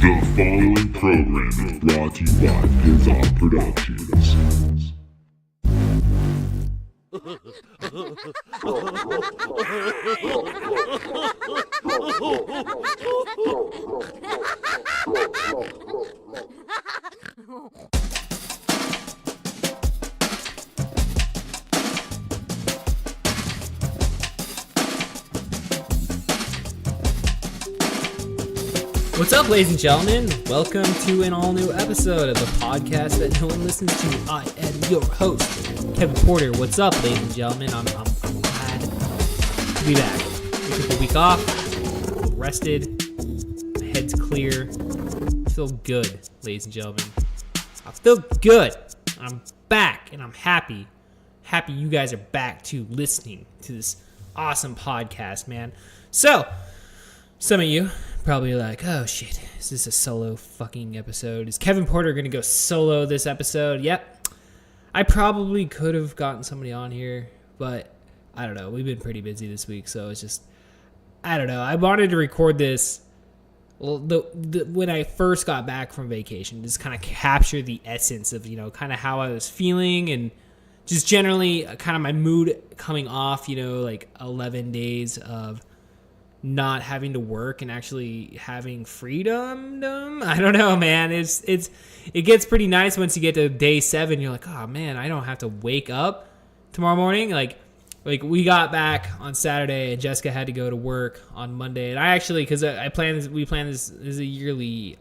The following program is brought to you by Pizza Productions. What's up, ladies and gentlemen? Welcome to an all-new episode of the podcast that no one listens to. I am your host, Kevin Porter. What's up, ladies and gentlemen? I'm glad to be back. We took a week off, rested, my head's clear. I feel good, ladies and gentlemen. I feel good. I'm back, and I'm happy. Happy you guys are back to listening to this awesome podcast, man. So, some of you probably like, oh shit, is this a solo fucking episode? Is Kevin Porter gonna go solo this episode? Yep. I probably could have gotten somebody on here, but I don't know. We've been pretty busy this week, so it's just, I don't know. I wanted to record this when I first got back from vacation, just kind of capture the essence of, kind of how I was feeling and just generally kind of my mood coming off, like 11 days of not having to work and actually having freedom. I don't know, man. It gets pretty nice once you get to day 7. You're like, oh man, I don't have to wake up tomorrow morning. Like we got back on Saturday and Jessica had to go to work on Monday. And I actually, because we plan this is a yearly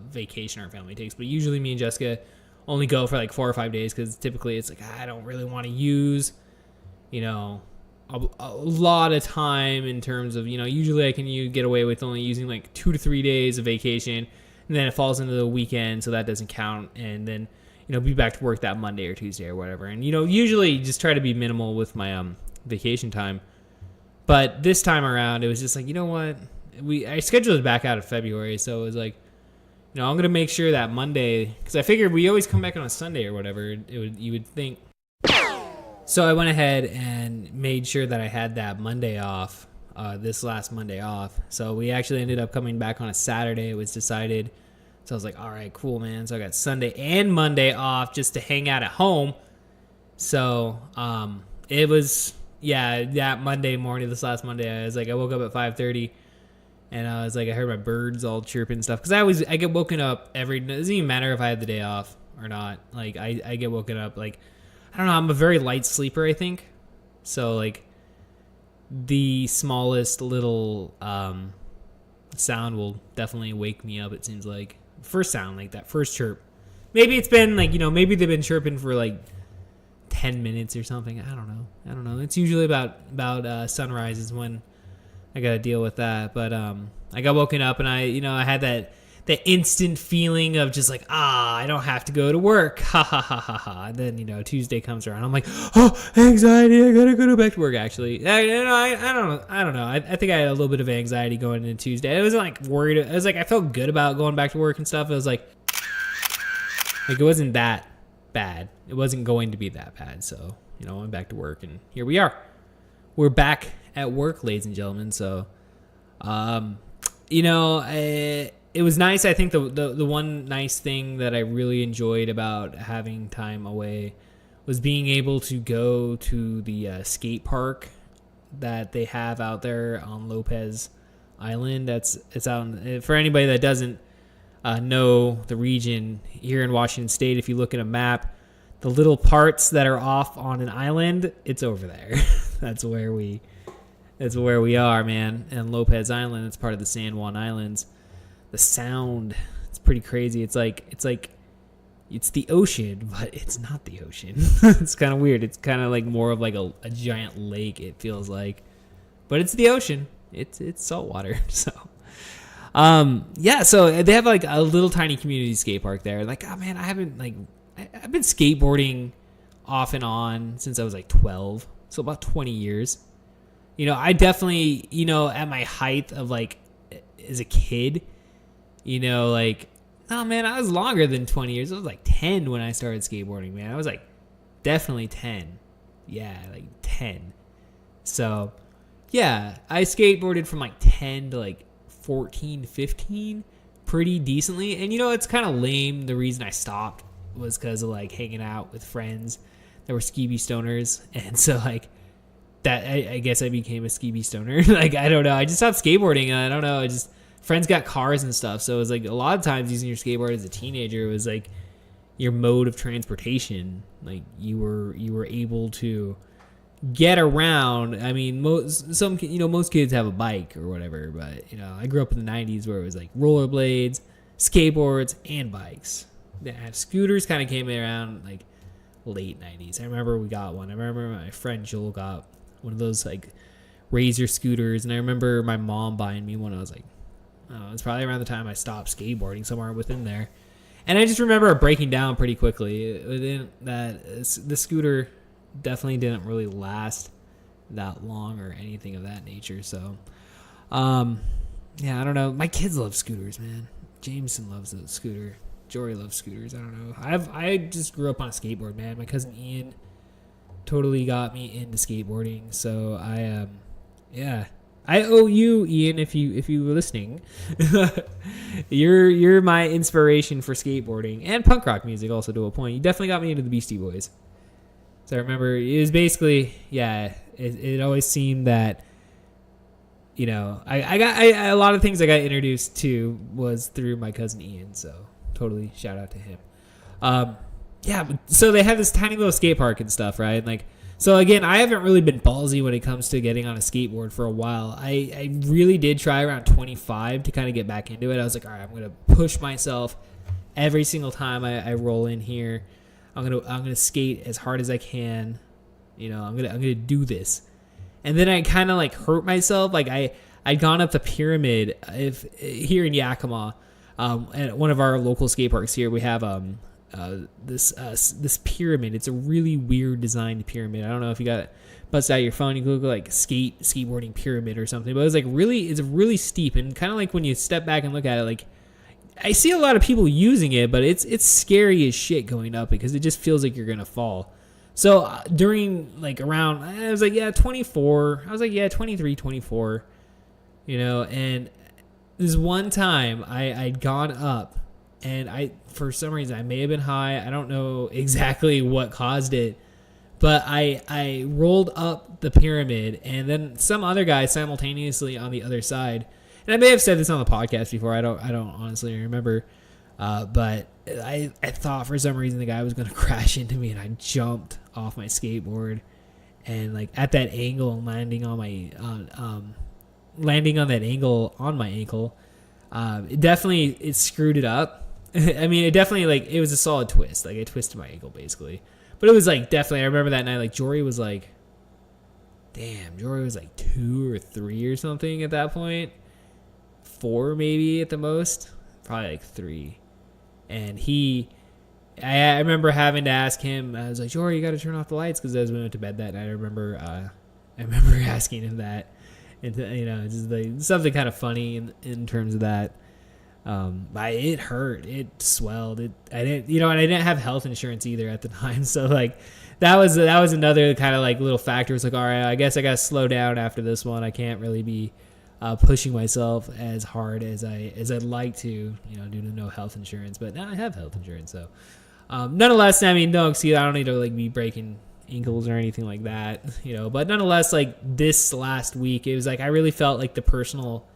vacation our family takes, but usually me and Jessica only go for like 4 or 5 days because typically it's like I don't really want to use, a lot of time in terms of, usually I can get away with only using like 2 to 3 days of vacation, and then it falls into the weekend, so that doesn't count, and then, be back to work that Monday or Tuesday or whatever. And, usually just try to be minimal with my vacation time. But this time around, it was just like, you know what? I scheduled it back out of February, so it was like, I'm going to make sure that Monday, because I figured we always come back on a Sunday or whatever, you would think. So I went ahead and made sure that I had that Monday off, this last Monday off. So we actually ended up coming back on a Saturday. It was decided. So I was like, all right, cool, man. So I got Sunday and Monday off just to hang out at home. So it was, that Monday morning, this last Monday, I woke up at 5:30. And I was like, I heard my birds all chirping and stuff. Because I get woken up it doesn't even matter if I had the day off or not. Like, I get woken up, like, I don't know, I'm a very light sleeper, I think. So, like, the smallest little sound will definitely wake me up, it seems like. First sound, like that first chirp. Maybe it's been, like, maybe they've been chirping for, like, 10 minutes or something. I don't know. It's usually about sunrise is when I got to deal with that. But I got woken up and I had that instant feeling of just like, I don't have to go to work. Ha ha ha ha ha. And then, Tuesday comes around. I'm like, oh, anxiety. I gotta go back to work, actually. I don't know. I think I had a little bit of anxiety going into Tuesday. I wasn't like worried. I was like, I felt good about going back to work and stuff. It was like it wasn't that bad. It wasn't going to be that bad. So, I went back to work and here we are. We're back at work, ladies and gentlemen. So, it was nice. I think the one nice thing that I really enjoyed about having time away was being able to go to the skate park that they have out there on Lopez Island. It's out for anybody that doesn't know the region here in Washington State. If you look at a map, the little parts that are off on an island, it's over there. That's where we are, man. And Lopez Island, it's part of the San Juan Islands. The sound, it's pretty crazy. It's the ocean, but it's not the ocean. It's kind of weird. It's kind of like more of like a giant lake, it feels like. But it's the ocean. It's salt water. So, so they have like a little tiny community skate park there. Like, oh man, I've been skateboarding off and on since I was like 12. So about 20 years. I definitely, at my height of like as a kid, oh man, I was longer than 20 years. I was like 10 when I started skateboarding, man. I was like definitely 10. Yeah, like 10. So, yeah, I skateboarded from like 10 to like 14, 15. pretty decently. And, it's kind of lame. The reason I stopped was because of, like, hanging out with friends that were skeevy stoners. And so, like, that, I guess I became a skeevy stoner. Like, I don't know. I just stopped skateboarding. I don't know. Friends got cars and stuff. So it was, like, a lot of times using your skateboard as a teenager was, like, your mode of transportation. Like, you were able to get around. I mean, most kids have a bike or whatever, but I grew up in the 90s where it was like rollerblades, skateboards, and bikes. Scooters kind of came around like late 90s. I remember we got one. I remember my friend Joel got one of those like Razor scooters, and I remember my mom buying me one. I was like, oh, it's probably around the time I stopped skateboarding, somewhere within there. And I just remember it breaking down pretty quickly. The scooter definitely didn't really last that long or anything of that nature. So, yeah, I don't know. My kids love scooters, man. Jameson loves a scooter. Jory loves scooters. I don't know. I just grew up on a skateboard, man. My cousin Ian totally got me into skateboarding. So I owe you, Ian, if you were listening. you're my inspiration for skateboarding and punk rock music also to a point. You definitely got me into the Beastie Boys. So I remember it was basically, it always seemed that, I got a lot of things I got introduced to was through my cousin Ian. So totally shout out to him. So they have this tiny little skate park and stuff, right? Like, so again, I haven't really been ballsy when it comes to getting on a skateboard for a while. I really did try around 25 to kind of get back into it. I was like, all right, I'm going to push myself every single time I roll in here. I'm gonna skate as hard as I can. I'm gonna do this. And then I kind of like hurt myself. Like I'd gone up the pyramid here in Yakima, at one of our local skate parks here. We have this pyramid. It's a really weird designed pyramid. I don't know if you got bust out your phone. You could look like skateboarding pyramid or something. But it's really steep, and kind of like when you step back and look at it, like I see a lot of people using it, but it's scary as shit going up because it just feels like you're gonna fall. So during like around, I was like, 24. I was like, 23, 24. And this one time I'd gone up, and for some reason I may have been high. I don't know exactly what caused it, but I rolled up the pyramid, and then some other guy simultaneously on the other side. And I may have said this on the podcast before. I don't honestly remember. But I thought for some reason the guy was going to crash into me, and I jumped off my skateboard, and like at that angle, landing on that angle on my ankle, it screwed it up. I mean, it definitely, like, it was a solid twist. Like, I twisted my ankle basically, but it was like definitely. I remember that night, like Jory was like 2 or 3 or something at that point. 4 maybe at the most, probably like 3. And I remember having to ask him. I was like, Jory, you got to turn off the lights, because as we went to bed that night, I remember asking him that, and just like something kind of funny in terms of that. But it hurt, it swelled, I didn't have health insurance either at the time, so like that was another kind of like little factor. It's like, all right, I guess I got to slow down after this one. I can't really be pushing myself as hard as I'd like to, due to no health insurance. But now I have health insurance, so nonetheless, I mean, no excuse. I don't need to like be breaking ankles or anything like that, But nonetheless, like this last week, it was like I really felt like the personal,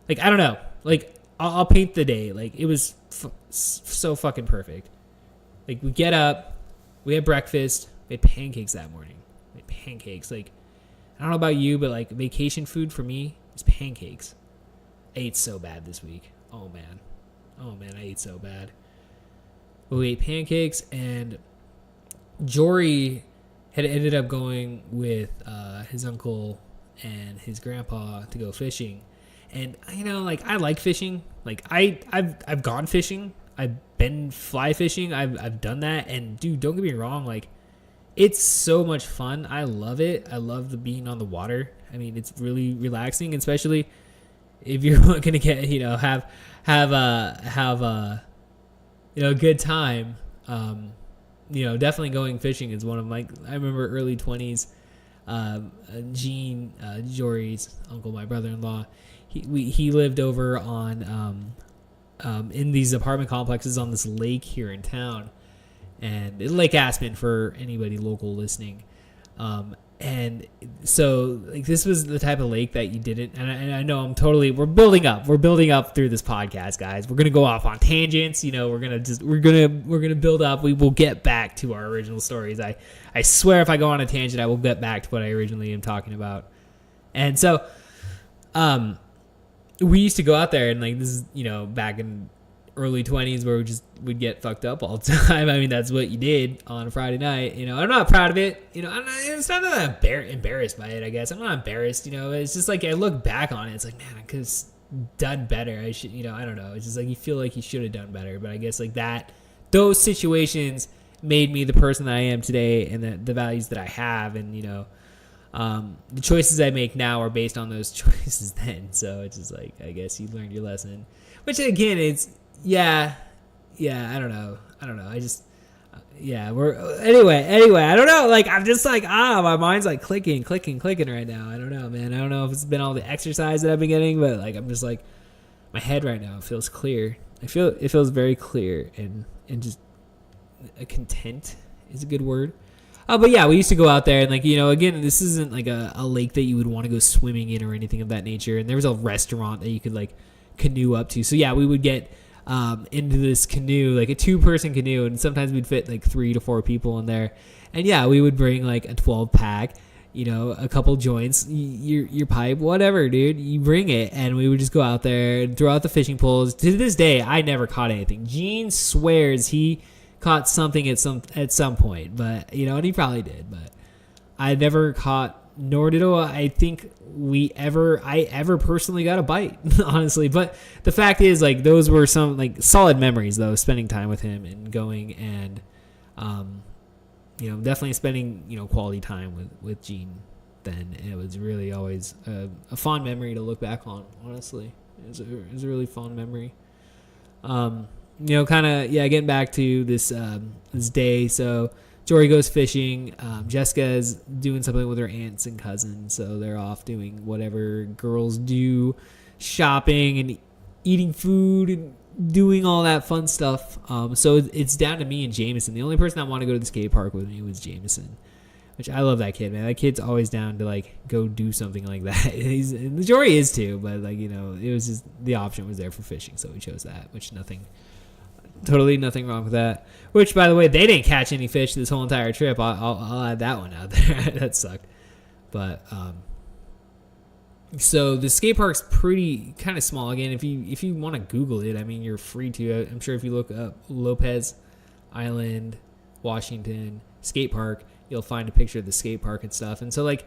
like I don't know, like I'll paint the day. Like it was so fucking perfect. Like we get up, we had breakfast, we had pancakes that morning. We had pancakes. Like I don't know about you, but like vacation food for me is pancakes. I ate so bad this week. Oh man, I ate so bad. But we ate pancakes, and Jory had ended up going with his uncle and his grandpa to go fishing. And like I like fishing. Like I've gone fishing. I've been fly fishing. I've done that. And dude, don't get me wrong. Like it's so much fun. I love it. I love the being on the water. I mean, it's really relaxing, especially if you're gonna get have a good time. Definitely going fishing is one of my. I remember early 20s. Gene, Jory's uncle, my brother-in-law, he lived over on in these apartment complexes on this lake here in town, and Lake Aspen for anybody local listening. And so like this was the type of lake that you didn't, and I know we're building up through this podcast, guys. We're gonna go off on tangents, we're gonna build up. We will get back to our original stories. I swear if I go on a tangent, I will get back to what I originally am talking about. And so we used to go out there, and like this is back in early 20s where we'd get fucked up all the time. I mean, that's what you did on a Friday night. I'm not proud of it. It's not that I'm embarrassed by it, I guess. I'm not embarrassed. It's just like I look back on it. It's like, man, I could have done better. I should, I don't know. It's just like you feel like you should have done better. But I guess like those situations made me the person that I am today, and the values that I have. And, the choices I make now are based on those choices then. So it's just like, I guess you learned your lesson, which again, yeah, I don't know. I just, anyway, I don't know. Like, I'm just like, my mind's like clicking right now. I don't know, man. I don't know if it's been all the exercise that I've been getting, but like, I'm just like, my head right now feels clear. It feels very clear and just content is a good word. But yeah, we used to go out there and like, again, this isn't like a lake that you would want to go swimming in or anything of that nature. And there was a restaurant that you could like canoe up to. So yeah, we would get into this canoe, like a 2-person canoe, and sometimes we'd fit like 3 to 4 people in there. And yeah, we would bring like a 12-pack, a couple joints, your pipe, whatever, dude. You bring it, and we would just go out there and throw out the fishing poles. To this day, I never caught anything. Gene swears he caught something at some point, but and he probably did, but I never caught. Nor did I think I ever personally got a bite, honestly. But the fact is, like, those were some like solid memories, though, spending time with him and going and, definitely spending quality time with Gene. Then it was really always a fond memory to look back on. Honestly, it was a really fond memory. Getting back to this day, so. Jory goes fishing. Jessica's doing something with her aunts and cousins, so they're off doing whatever girls do, shopping and eating food and doing all that fun stuff. So it's down to me and Jameson. The only person that wanted to go to the skate park with me was Jameson, which I love that kid, man. That kid's always down to like go do something like that. And Jory is too, but like it was just the option was there for fishing, so we chose that. Which totally nothing wrong with that. Which, by the way, they didn't catch any fish this whole entire trip. I'll add that one out there. That sucked. But so the skate park's pretty kind of small. Again, if you want to Google it, I mean, you're free to. I'm sure if you look up Lopez Island, Washington skate park, you'll find a picture of the skate park and stuff. And so like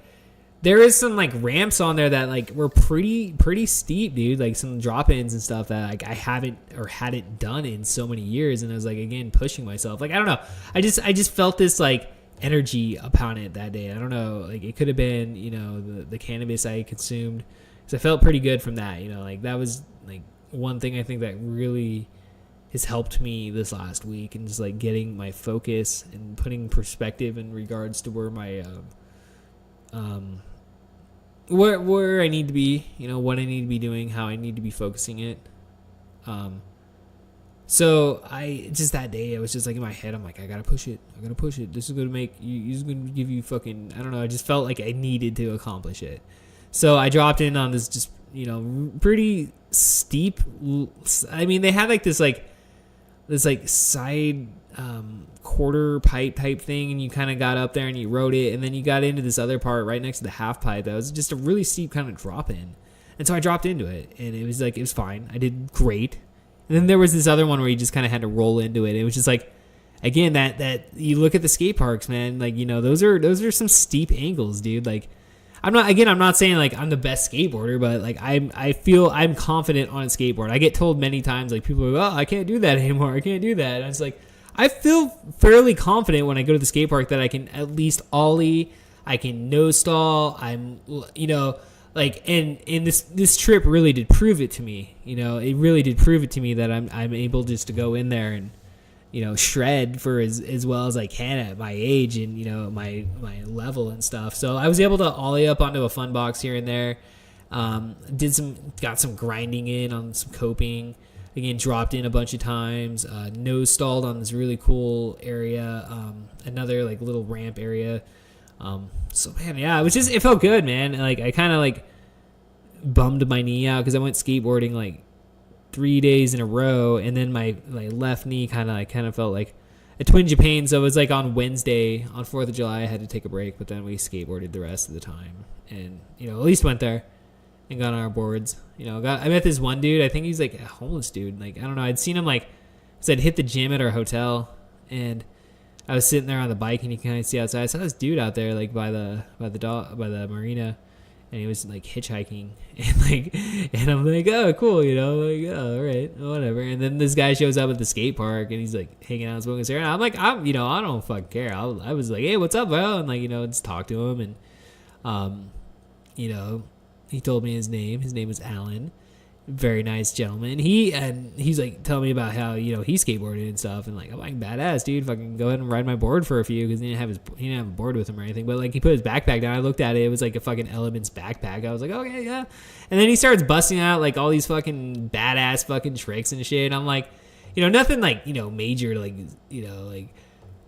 there is some like ramps on there that like were pretty steep, dude. Like some drop-ins and stuff that like I hadn't done in so many years, and I was like again pushing myself. Like I don't know, I just felt this like energy upon it that day. I don't know, like it could have been the cannabis I consumed, because I felt pretty good from that. Like that was like one thing I think that really has helped me this last week, and just like getting my focus and putting perspective in regards to where my where I need to be, what I need to be doing, how I need to be focusing it. So I just that day I was just like in my head, I'm like, I gotta push it. This is gonna make you. This is gonna give you fucking. I don't know. I just felt like I needed to accomplish it. So I dropped in on this just pretty steep. I mean, they had like this side quarter pipe type thing, and you kind of got up there and you rode it, and then you got into this other part right next to the half pipe that was just a really steep kind of drop in. And so I dropped into it, and it was fine. I did great. And then there was this other one where you just kind of had to roll into it. It was just like, again, that you look at the skate parks, man, like those are some steep angles, dude. Like I'm not saying like I'm the best skateboarder, but like I feel I'm confident on a skateboard. I get told many times, like people are like, oh, I can't do that anymore. I can't do that. And I was like, I feel fairly confident when I go to the skate park that I can at least ollie, I can nose stall. I'm, like, and this trip really did prove it to me. It really did prove it to me that I'm able just to go in there and, shred for as well as I can at my age and, my level and stuff. So I was able to ollie up onto a fun box here and there. Got some grinding in on some coping. Again, dropped in a bunch of times, nose stalled on this really cool area, another like little ramp area. So man, yeah, it felt good, man. Like I kind of like bummed my knee out because I went skateboarding like 3 days in a row, and then my left knee kind of felt like a twinge of pain. So it was like on Wednesday, on 4th of July, I had to take a break, but then we skateboarded the rest of the time, and at least went there and got on our boards. I met this one dude. I think he's like a homeless dude. Like, I don't know. I'd seen him because I'd hit the gym at our hotel, and I was sitting there on the bike, and you can kind of see outside. I saw this dude out there like by the marina, and he was like hitchhiking, and I'm like, oh, cool, like, oh, all right, whatever. And then this guy shows up at the skate park, and he's like hanging out, smoking a cigarette. And I'm like, I don't fucking care. I was like, hey, what's up, bro? And just talk to him, and he told me his name. His name was Alan. Very nice gentleman. He's like telling me about how he skateboarded and stuff, and like, I'm like, badass, dude. Fucking go ahead and ride my board for a few, because he didn't have a board with him or anything. But like, he put his backpack down. I looked at it. It was like a fucking Elements backpack. I was like, okay, yeah. And then he starts busting out like all these fucking badass fucking tricks and shit. And I'm like, nothing like major, like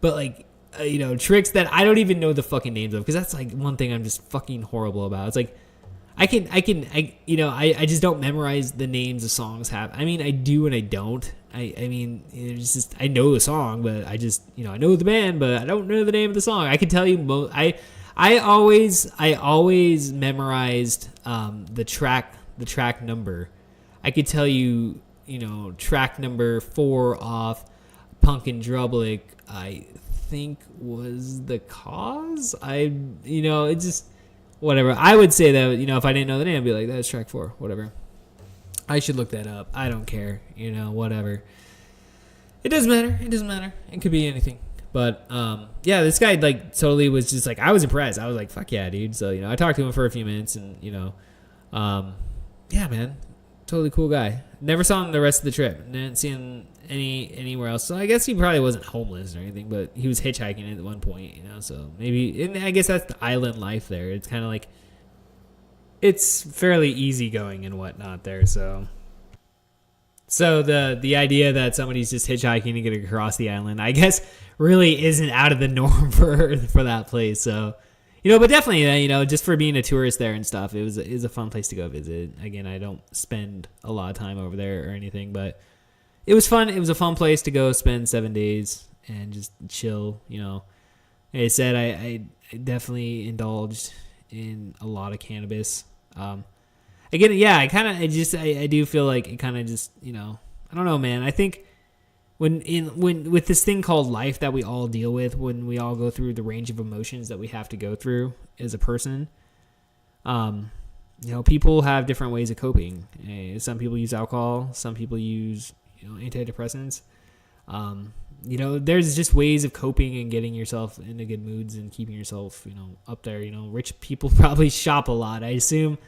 but like tricks that I don't even know the fucking names of, because that's like one thing I'm just fucking horrible about. It's like, I just don't memorize the names of songs. I mean, I do and I don't. I mean, it's just, I know the song, but I just, I know the band, but I don't know the name of the song. I can tell you, I always memorized the track number. I could tell you, track number 4 off Punkin' Drublick, I think was The Cause. It just, whatever. I would say that, if I didn't know the name, I'd be like, that's track 4, whatever. I should look that up. I don't care, whatever. It doesn't matter. It could be anything. But, yeah, this guy, like, totally was just like, I was impressed. I was like, fuck yeah, dude. So, I talked to him for a few minutes, and, yeah, man, totally cool guy. Never saw him the rest of the trip. Didn't see him anywhere else. So I guess he probably wasn't homeless or anything, but he was hitchhiking at one point, so maybe, and I guess that's the island life there. It's kind of like, it's fairly easygoing and whatnot there. So the idea that somebody's just hitchhiking to get across the island, I guess, really isn't out of the norm for that place. So, but definitely, just for being a tourist there and stuff, it was a fun place to go visit. Again, I don't spend a lot of time over there or anything, but it was fun. It was a fun place to go spend 7 days and just chill. Like I said, I definitely indulged in a lot of cannabis. Again, yeah, I do feel like it kind of just, I don't know, man. I think when with this thing called life that we all deal with, when we all go through the range of emotions that we have to go through as a person, people have different ways of coping. Some people use alcohol. Some people use antidepressants. There's just ways of coping and getting yourself into good moods and keeping yourself, up there. Rich people probably shop a lot. I assume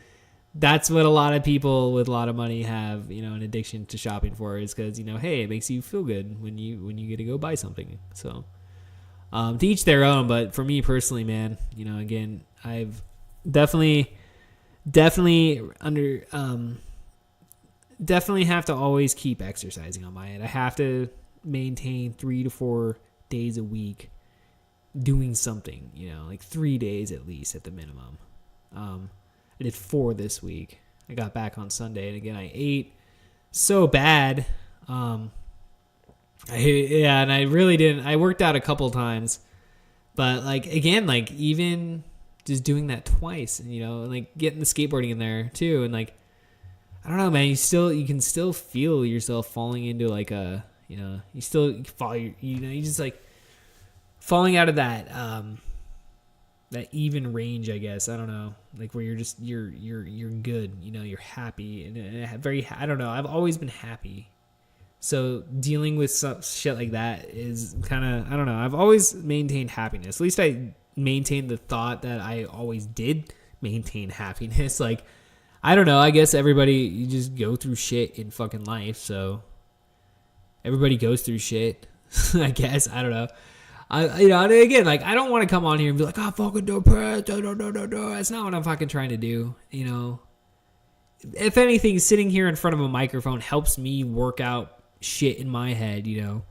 that's what a lot of people with a lot of money have, an addiction to shopping for, is because, hey, it makes you feel good when you get to go buy something. So, to each their own. But for me personally, man, again, I've definitely have to always keep exercising on my end. I have to maintain 3 to 4 days a week doing something, like 3 days at least at the minimum. I did 4 this week. I got back on Sunday, and again, I ate so bad. And I really didn't. I worked out a couple times, but like, again, like even just doing that twice, and like getting the skateboarding in there too, and like, I don't know, man. You can still feel yourself falling into like a, you still fall, you just like falling out of that that even range, I guess. I don't know, like where you're just you're good, you're happy and very. I don't know. I've always been happy, so dealing with some shit like that is kind of, I don't know. I've always maintained happiness. At least I maintained the thought that I always did maintain happiness. Like, I don't know. I guess you just go through shit in fucking life. So everybody goes through shit, I guess. I don't know. Again, like, I don't want to come on here and be like, oh, fucking depressed. No. That's not what I'm fucking trying to do. if anything, sitting here in front of a microphone helps me work out shit in my head, you know.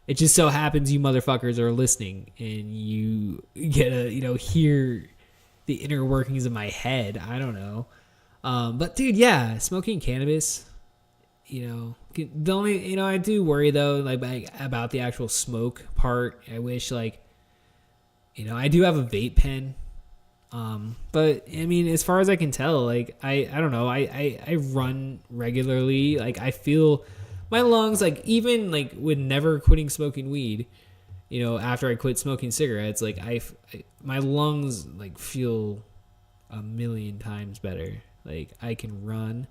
It just so happens you motherfuckers are listening and you get to, you know, hear the inner workings of my head. I don't know. But dude, yeah, smoking cannabis, you know, the only, you know, I do worry though, like about the actual smoke part. I wish, like, you know, I do have a vape pen. But I mean, as far as I can tell, like, I don't know, I run regularly. Like, I feel my lungs, like, even like with never quitting smoking weed, you know, after I quit smoking cigarettes, like my lungs like feel a million times better. Like, I can run,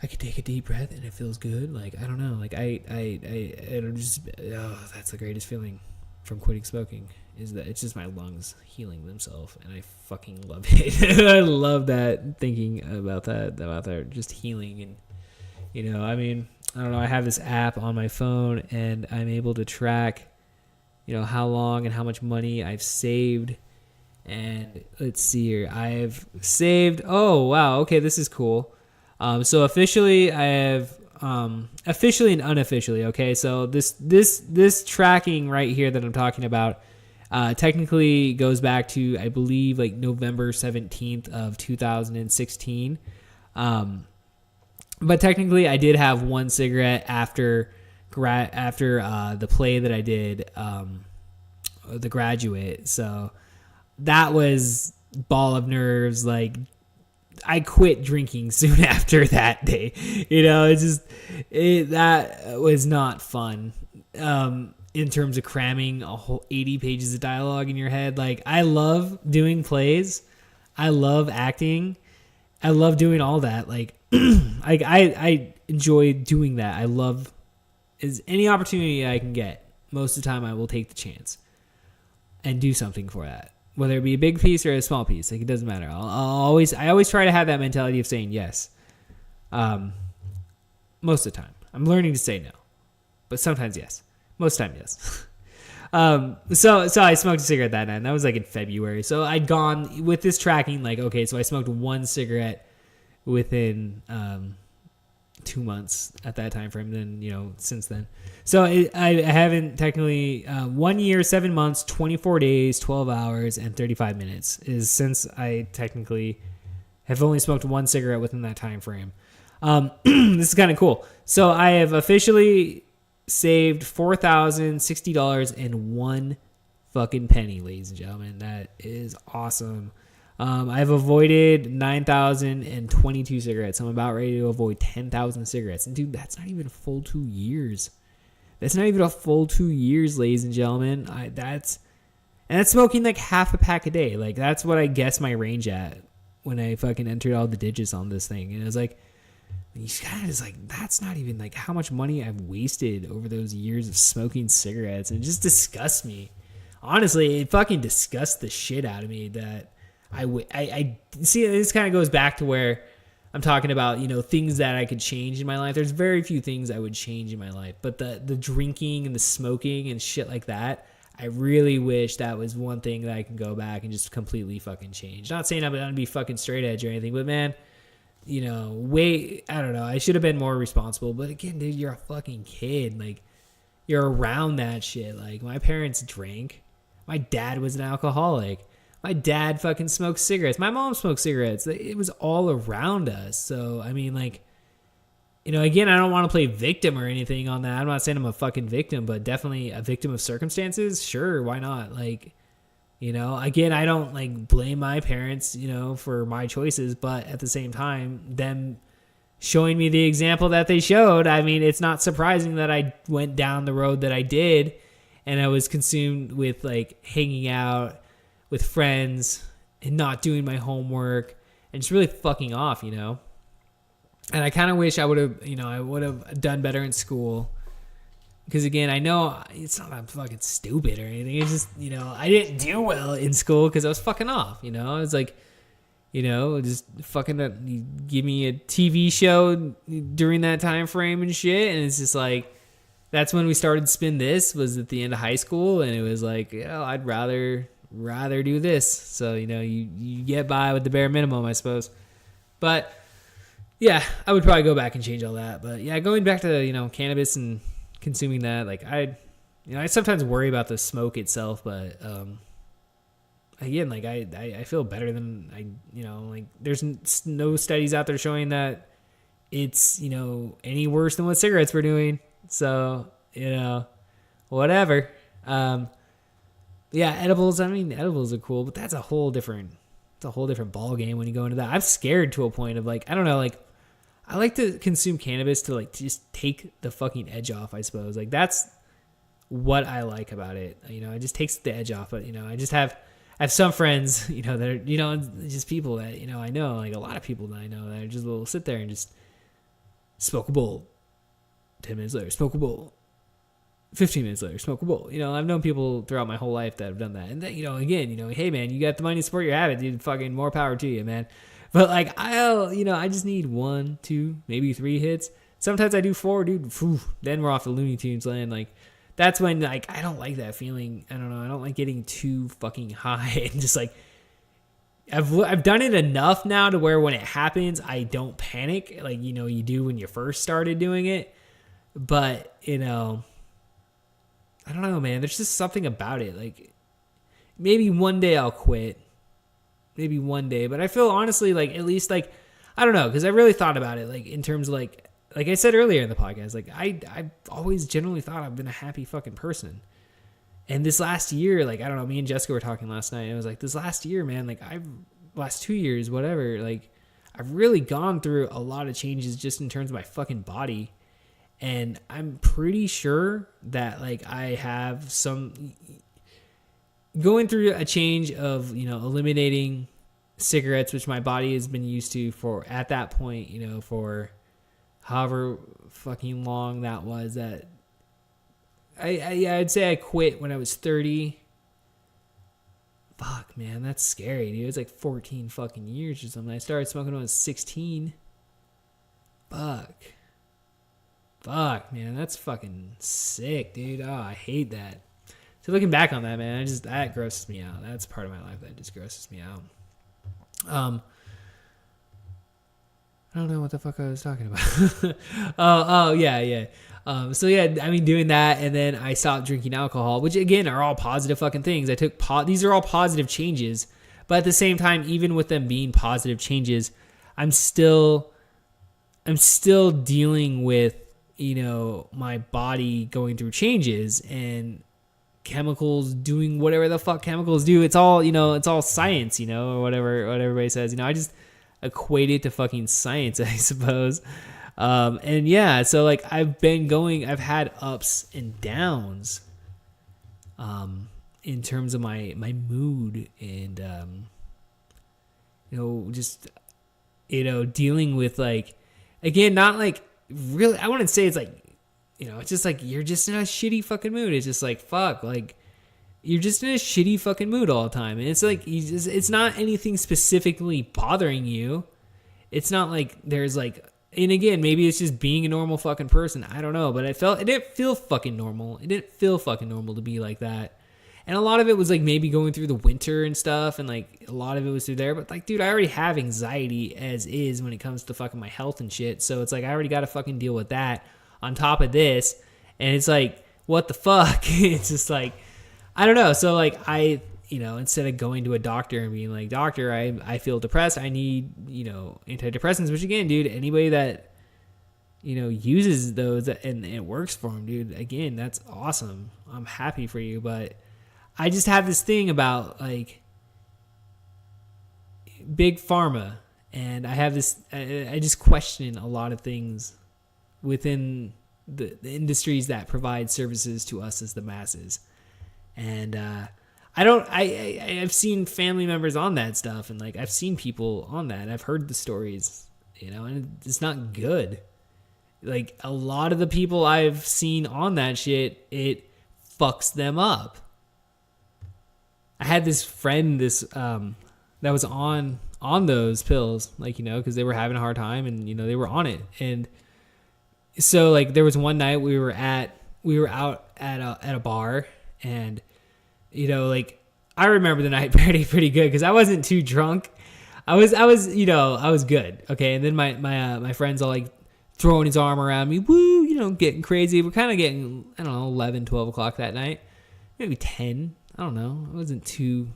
I can take a deep breath and it feels good. Like, I don't know, like it'll just, oh, that's the greatest feeling from quitting smoking, is that it's just my lungs healing themselves, and I fucking love it. I love that, thinking about that just healing. And, you know, I mean, I don't know, I have this app on my phone and I'm able to track, you know, how long and how much money I've saved. And let's see here, I've saved, oh wow, okay, this is cool. So officially I have, officially and unofficially, okay, so this tracking right here that I'm talking about technically goes back to, I believe, like November 17th of 2016. But technically I did have one cigarette after the play that I did, The Graduate. So that was ball of nerves. Like, I quit drinking soon after that day. You know, that was not fun. In terms of cramming a whole 80 pages of dialogue in your head. Like, I love doing plays. I love acting. I love doing all that. Like, I enjoy doing that. I love any opportunity I can get. Most of the time I will take the chance and do something for that. Whether it be a big piece or a small piece, like, it doesn't matter. I always try to have that mentality of saying yes. Most of the time. I'm learning to say no. But sometimes yes. Most time, yes. So I smoked a cigarette that night, and that was like in February. So I'd gone with this tracking, like, okay, so I smoked one cigarette within 2 months at that time frame. Then, you know, since then. So I haven't technically 1 year, 7 months, 24 days, 12 hours, and 35 minutes is since I technically have only smoked one cigarette within that time frame. This is kind of cool. So I have officially saved $4,060 and one fucking penny, ladies and gentlemen. That is awesome. I've avoided 9,022 cigarettes. I'm about ready to avoid 10,000 cigarettes. And dude, that's not even a full 2 years. That's not even a full 2 years, ladies and gentlemen. That's smoking like half a pack a day. Like, that's what I guess my range at when I fucking entered all the digits on this thing. And it was like, you guys, like, that's not even like how much money I've wasted over those years of smoking cigarettes. And it just disgusts me. Honestly, it fucking disgusts the shit out of me that I see. This kind of goes back to where I'm talking about, you know, things that I could change in my life. There's very few things I would change in my life, but the drinking and the smoking and shit like that, I really wish that was one thing that I can go back and just completely fucking change. Not saying I'm gonna be fucking straight edge or anything, but man, you know, I don't know. I should have been more responsible. But again, dude, you're a fucking kid. Like, you're around that shit. Like, my parents drank. My dad was an alcoholic. My dad fucking smoked cigarettes. My mom smoked cigarettes. It was all around us. So, I mean, like, you know, again, I don't want to play victim or anything on that. I'm not saying I'm a fucking victim, but definitely a victim of circumstances. Sure, why not? Like, you know, again, I don't like blame my parents, you know, for my choices, but at the same time, them showing me the example that they showed, I mean, it's not surprising that I went down the road that I did, and I was consumed with like hanging out with friends and not doing my homework and just really fucking off, you know. And I kind of wish I would have done better in school. Because, again, I know it's not I'm fucking stupid or anything. It's just, you know, I didn't do well in school because I was fucking off, you know. It's like, you know, just fucking give me a TV show during that time frame and shit. And it's just like, that's when we started Spin This, was at the end of high school. And it was like, you know, I'd rather rather do this. So, you get by with the bare minimum, I suppose. But yeah, I would probably go back and change all that. But yeah, going back to, cannabis and consuming that, like I sometimes worry about the smoke itself, but again, like I feel better than like there's no studies out there showing that it's, any worse than what cigarettes were doing. So, whatever. Yeah, edibles are cool, but that's a whole different ball game when you go into that. I'm scared to a point of like, I don't know, like I like to consume cannabis to like just take the fucking edge off, I suppose. Like that's what I like about it. It just takes the edge off. But, I have some friends, that are, just people that, I know, like a lot of people that I know that are just will sit there and just smoke a bowl. 10 minutes later, smoke a bowl. 15 minutes later, smoke a bowl. I've known people throughout my whole life that have done that. And then, again, hey man, you got the money to support your habit, dude. Fucking more power to you, man. But like, I just need 1, 2, maybe 3 hits. Sometimes I do 4, dude. Phew, then we're off the Looney Tunes land. Like, that's when, like, I don't like that feeling. I don't know. I don't like getting too fucking high and just like, I've done it enough now to where when it happens, I don't panic like, you do when you first started doing it. But, I don't know, man. There's just something about it. Like, maybe one day I'll quit. Maybe one day. But I feel honestly like at least like, I don't know. Because I really thought about it. Like in terms of like I said earlier in the podcast, like I've always generally thought I've been a happy fucking person. And this last year, like, I don't know, me and Jessica were talking last night. And it was like, this last year, man, like last 2 years, whatever, like I've really gone through a lot of changes just in terms of my fucking body. And I'm pretty sure that like I have some going through a change of, eliminating cigarettes, which my body has been used to for at that point, for however fucking long that was. That I'd say I quit when I was 30. Fuck, man, that's scary, dude. It's like 14 fucking years or something. I started smoking when I was 16. Fuck, man, that's fucking sick, dude. Oh, I hate that. So looking back on that, man, that grosses me out. That's part of my life that just grosses me out. I don't know what the fuck I was talking about. oh, yeah. So yeah, I mean, doing that, and then I stopped drinking alcohol, which again are all positive fucking things. These are all positive changes, but at the same time, even with them being positive changes, I'm still dealing with, my body going through changes and chemicals doing whatever the fuck chemicals do. It's all, it's all science, or whatever everybody says. I just equate it to fucking science, I suppose. And yeah, so like I've had ups and downs in terms of my mood and just dealing with like, again, not like really, I wouldn't say it's like, it's just like you're just in a shitty fucking mood. It's just like, fuck, like you're just in a shitty fucking mood all the time. And it's like it's not anything specifically bothering you. It's not like there's like, and again, maybe it's just being a normal fucking person. I don't know, but it didn't feel fucking normal. It didn't feel fucking normal to be like that. And a lot of it was like maybe going through the winter and stuff, and like a lot of it was through there. But like, dude, I already have anxiety as is when it comes to fucking my health and shit. So it's like I already got to fucking deal with that on top of this. And it's like, what the fuck? It's just like, I don't know. So like instead of going to a doctor and being like, doctor, I feel depressed, I need, antidepressants, which again, dude, anybody that, uses those and it works for them, dude, again, that's awesome. I'm happy for you. But I just have this thing about like big pharma, and I have this, I just question a lot of things within the industries that provide services to us as the masses. And, I've seen family members on that stuff, and like I've seen people on that. I've heard the stories, and it's not good. Like a lot of the people I've seen on that shit, it fucks them up. I had this friend that was on those pills, like, because they were having a hard time, and they were on it. And so like there was one night we were out at a bar, and like I remember the night pretty good because I wasn't too drunk. I was good. Okay. And then my friend's all like throwing his arm around me. Woo, getting crazy. We're kind of getting, I don't know, 11, 12 o'clock that night. Maybe 10. I don't know. It wasn't too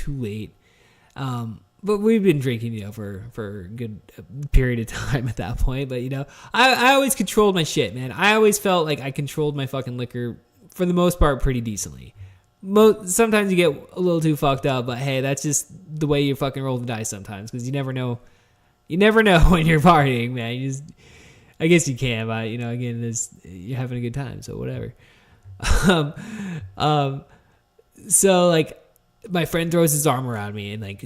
late. But we've been drinking, for a good period of time at that point. But, I always controlled my shit, man. I always felt like I controlled my fucking liquor for the most part pretty decently. Sometimes you get a little too fucked up, but hey, that's just the way you fucking roll the dice sometimes, because you never know. You never know when you're partying, man. I guess you can, but again, you're having a good time, so whatever. So like, my friend throws his arm around me and like,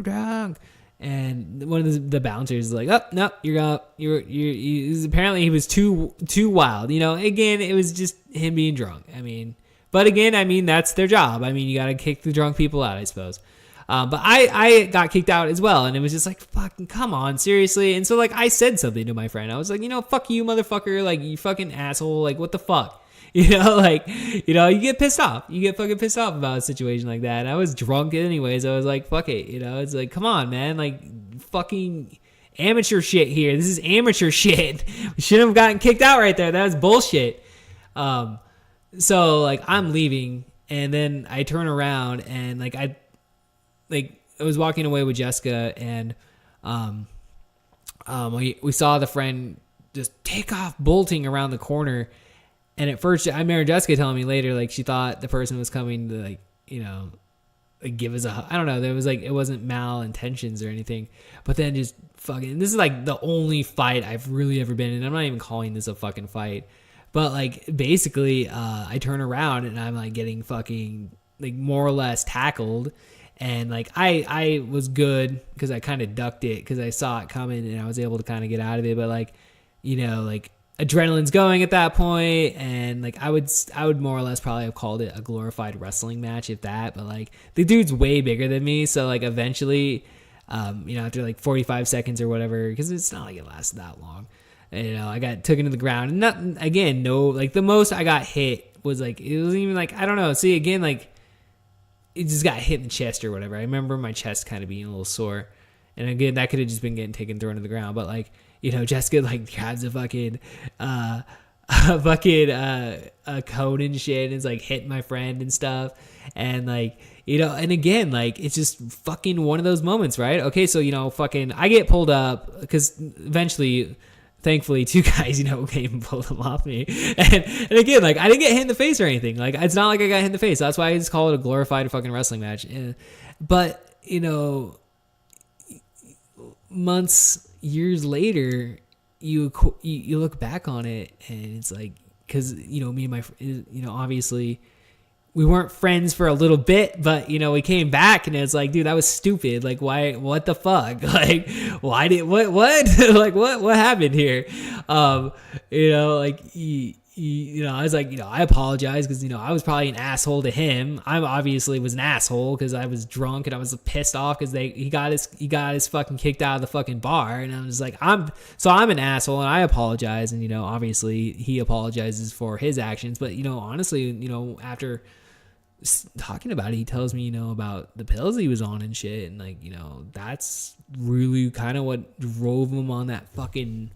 drunk. And one of the bouncers is like, oh no, you're up. You're apparently he was too wild. Again, it was just him being drunk. But again, that's their job. You got to kick the drunk people out, I suppose. But I got kicked out as well, and it was just like, fucking come on, seriously. And so like, I said something to my friend. I was like, fuck you, motherfucker. Like, you fucking asshole. Like, what the fuck? You get pissed off. You get fucking pissed off about a situation like that. And I was drunk anyways. I was like, fuck it. It's like, come on, man. Like, fucking amateur shit here. This is amateur shit. We shouldn't have gotten kicked out right there. That was bullshit. So like, I'm leaving, and then I turn around and like, I was walking away with Jessica, and we saw the friend just take off bolting around the corner. And at first, I remember Jessica telling me later, like, she thought the person was coming to, like, like give us a hug. I don't know. There was, like, it wasn't malintentions or anything. But then just fucking, this is, like, the only fight I've really ever been in. I'm not even calling this a fucking fight. But, like, basically, I turn around and I'm, like, getting fucking, like, more or less tackled. And, like, I was good because I kind of ducked it because I saw it coming and I was able to kind of get out of it. But, like, like, adrenaline's going at that point, and like I would more or less probably have called it a glorified wrestling match, if that. But like, the dude's way bigger than me, so like eventually, after like 45 seconds or whatever, because it's not like it lasted that long, I got taken to the ground, and nothing again. No, like the most I got hit was like, it wasn't even like, I don't know. See, again, like it just got hit in the chest or whatever. I remember my chest kind of being a little sore, and again, that could have just been getting thrown to the ground, but like. Jessica like grabs a fucking a cone and shit, and is like hitting my friend and stuff, and like and again, like it's just fucking one of those moments, right? Okay, so fucking I get pulled up because eventually, thankfully, two guys came and pulled them off me, and again, like I didn't get hit in the face or anything. Like it's not like I got hit in the face. That's why I just call it a glorified fucking wrestling match. But years later, you look back on it, and it's like, because me and my obviously we weren't friends for a little bit, but we came back, and it's like, dude, that was stupid. Like, why? What the fuck? Like, why did what like what happened here? I was like, I apologize because, I was probably an asshole to him. I obviously was an asshole because I was drunk and I was pissed off because he got his fucking kicked out of the fucking bar. And I was like, I'm an asshole and I apologize. And, obviously he apologizes for his actions. But, honestly, after talking about it, he tells me, about the pills he was on and shit. And like, that's really kind of what drove him on that fucking...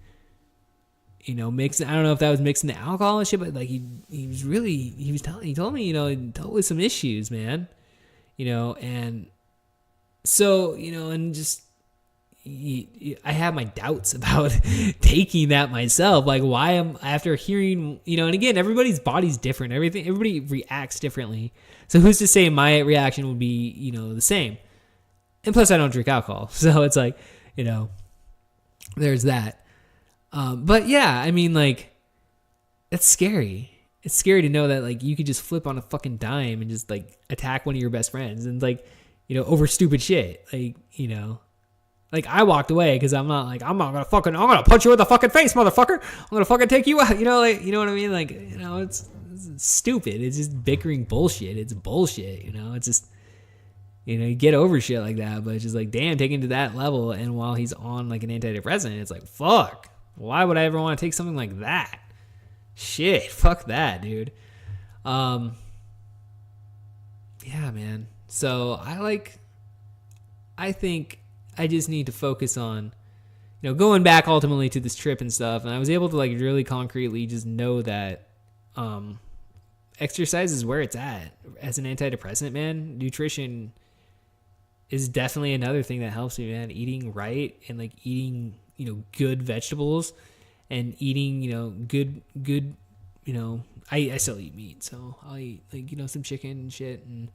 mixing. I don't know if that was mixing the alcohol and shit, but like he told me, he dealt with some issues, man. And so, and just I have my doubts about taking that myself. Like, why am after hearing, and again, everybody's body's different. Everybody reacts differently. So who's to say my reaction would be, the same? And plus, I don't drink alcohol, so it's like, there's that. But yeah, like, it's scary. It's scary to know that like you could just flip on a fucking dime and just like attack one of your best friends and like, over stupid shit. Like, like I walked away because I'm not gonna punch you in the fucking face, motherfucker. I'm gonna fucking take you out. Like, you know what I mean? Like, it's stupid. It's just bickering bullshit. It's bullshit. It's just, you get over shit like that, but it's just like, damn, taken to that level. And while he's on like an antidepressant, it's like, fuck. Why would I ever want to take something like that? Shit, fuck that, dude. yeah, man. So I think I just need to focus on, going back ultimately to this trip and stuff. And I was able to like really concretely just know that exercise is where it's at. As an antidepressant, man, nutrition is definitely another thing that helps me, man. Eating right and like eating, good vegetables and eating, good, I still eat meat. So I'll eat like, some chicken and shit. And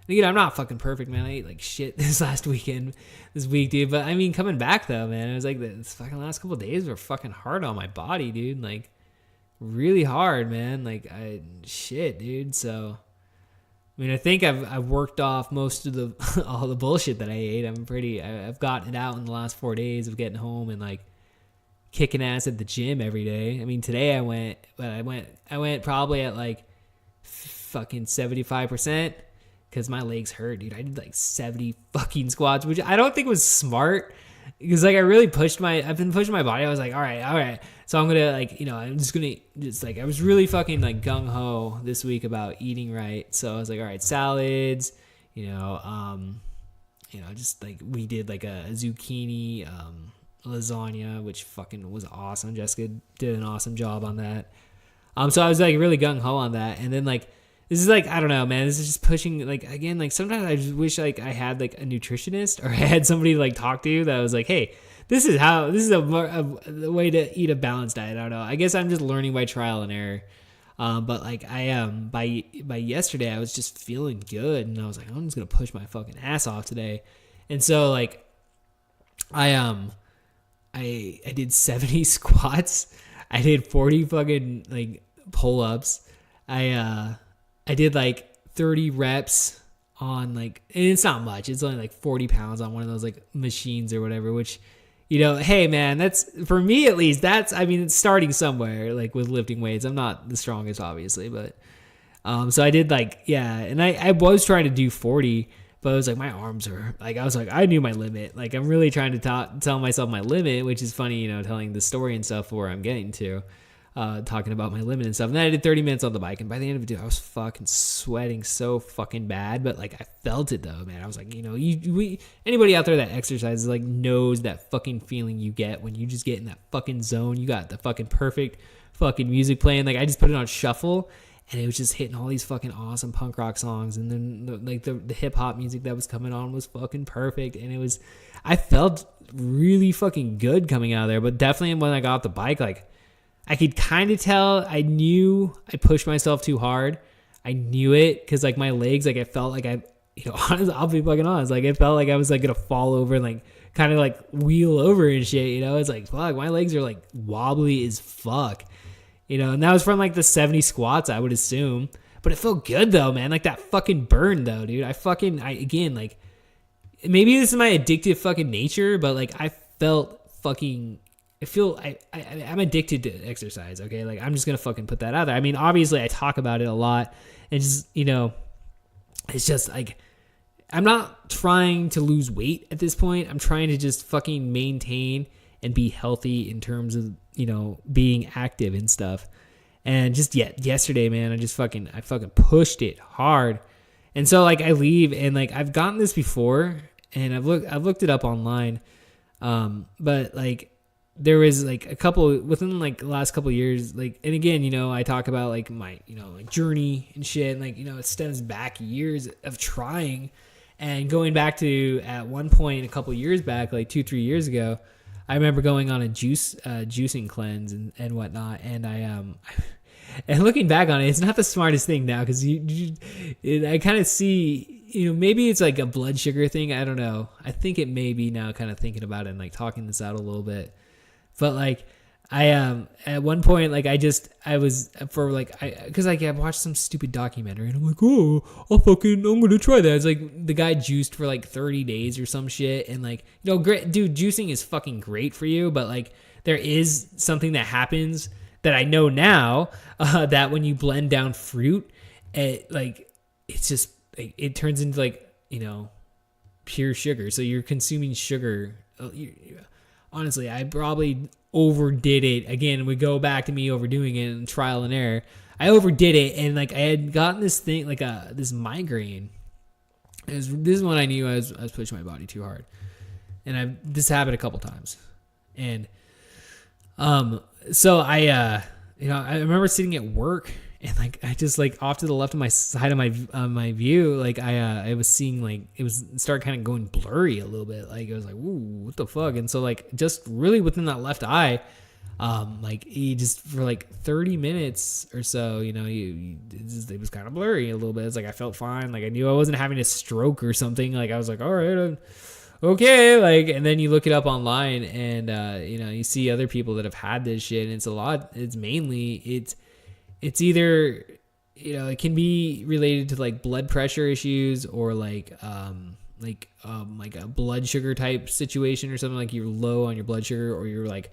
I'm not fucking perfect, man. I ate like shit this week, dude. But I mean, coming back though, man, it was like this fucking last couple of days were fucking hard on my body, dude. Like really hard, man. Like shit, dude. So I mean, I think I've worked off most of the all the bullshit that I ate. I've gotten it out in the last 4 days of getting home and like kicking ass at the gym every day. I mean, today I went probably at like fucking 75% because my legs hurt, dude. I did like 70 fucking squats, which I don't think was smart because like I've been pushing my body. I was like, all right. So I'm gonna like, I'm just gonna like I was really fucking like gung ho this week about eating right. So I was like, all right, salads, just like we did like a zucchini lasagna, which fucking was awesome. Jessica did an awesome job on that. So I was like really gung ho on that, and then like this is like I don't know, man. This is just pushing like again like sometimes I just wish like I had like a nutritionist or I had somebody to like talk to that was like, hey. This is a way to eat a balanced diet. I don't know. I guess I'm just learning by trial and error. But like by yesterday, I was just feeling good, and I was like, I'm just gonna push my fucking ass off today. And so like, I did 70 squats. I did 40 fucking like pull ups. I did like 30 reps on like, and it's not much. It's only like 40 pounds on one of those like machines or whatever, which. Hey man, that's for me at least. It's starting somewhere like with lifting weights. I'm not the strongest, obviously, but so I did like and I was trying to do 40, but I was like my arms are like I knew my limit. Like I'm really trying to tell myself my limit, which is funny, telling the story and stuff where I'm getting to. Talking about my limit and stuff. And then I did 30 minutes on the bike. And by the end of it, dude, I was fucking sweating so fucking bad. But like, I felt it though, man. I was like, anybody out there that exercises like knows that fucking feeling you get when you just get in that fucking zone. You got the fucking perfect fucking music playing. Like I just put it on shuffle and it was just hitting all these fucking awesome punk rock songs. And then the hip hop music that was coming on was fucking perfect. And I felt really fucking good coming out of there. But definitely when I got off the bike, like, I could kind of tell. I knew I pushed myself too hard. I knew it because like my legs, like I felt like honestly, I'll be fucking honest. Like it felt like I was like gonna fall over and like kind of like wheel over and shit. It's like fuck, my legs are like wobbly as fuck. And that was from like the 70 squats, I would assume. But it felt good though, man. Like that fucking burn though, dude. Again like maybe this is my addictive fucking nature, but like I felt fucking. I'm addicted to exercise, okay? Like, I'm just going to fucking put that out there. I mean, obviously, I talk about it a lot. And just, it's just like, I'm not trying to lose weight at this point. I'm trying to just fucking maintain and be healthy in terms of, being active and stuff. And just yesterday, man, I fucking pushed it hard. And so, like, I leave and, like, I've gotten this before and I've looked it up online. But, like, there was like a couple within like the last couple of years, like, and again, I talk about like my, like journey and shit. And like, it stems back years of trying and going back to at one point, a couple of years back, like 2-3 years ago, I remember going on a juicing cleanse and whatnot. And and looking back on it, it's not the smartest thing now. Cause I kind of see, maybe it's like a blood sugar thing. I don't know. I think it may be now kind of thinking about it and like talking this out a little bit. But like I at one point like I was for like because like I watched some stupid documentary and I'm like, oh, I'm gonna try that. It's like the guy juiced for like 30 days or some shit, and like great dude, juicing is fucking great for you, but like there is something that happens that I know now that when you blend down fruit, it's just like it turns into like pure sugar. So you're consuming sugar. Honestly, I probably overdid it. Again, we go back to me overdoing it and trial and error. I overdid it, and like I had gotten this thing, like this migraine This is when I knew I was pushing my body too hard, and this happened a couple times, and so I remember sitting at work, and like I just like off to the left of my side of my view, like I was seeing like it was started kind of going blurry a little bit, like it was like, ooh, what the fuck, and so like just really within that left eye. Like he just for like 30 minutes or so, it was kind of blurry a little bit. It's like I felt fine. Like I knew I wasn't having a stroke or something. Like I was like, all right, okay. Like, and then you look it up online and, you see other people that have had this shit, and it's mainly, it's either, it can be related to like blood pressure issues or like a blood sugar type situation or something, like you're low on your blood sugar, or you're like,